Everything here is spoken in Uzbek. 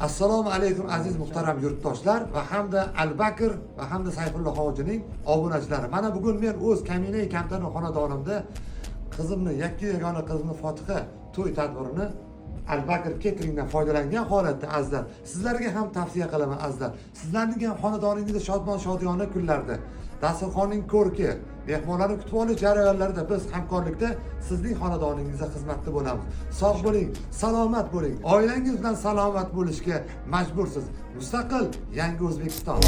Assalomu alaykum aziz muhtaram yurtdoshlar va hamda Albakr va hamda Sayfullo hojining obunachilari. Mana bugun men o'z Kamina Kamtano xonadonimda qizimni, yagona qizimni Fotiha to'y tadbirini Albakr cateringdan foydalangan holatda azizlar. Sizlarga ham tavsiya qilaman azizlar. Sizlarning ham xonadoningizda shodmon shodiyona kunlarda dasturxonning ko'rki, mehmonlarni kutib olish jarayonlarida biz hamkorlikda sizning xonadoningizda xizmatda bo'lamiz. Sog' bo'ling, salomat bo'ling. Oilangiz bilan salomat bo'lishga majbursiz. Mustaqil yangi O'zbekiston.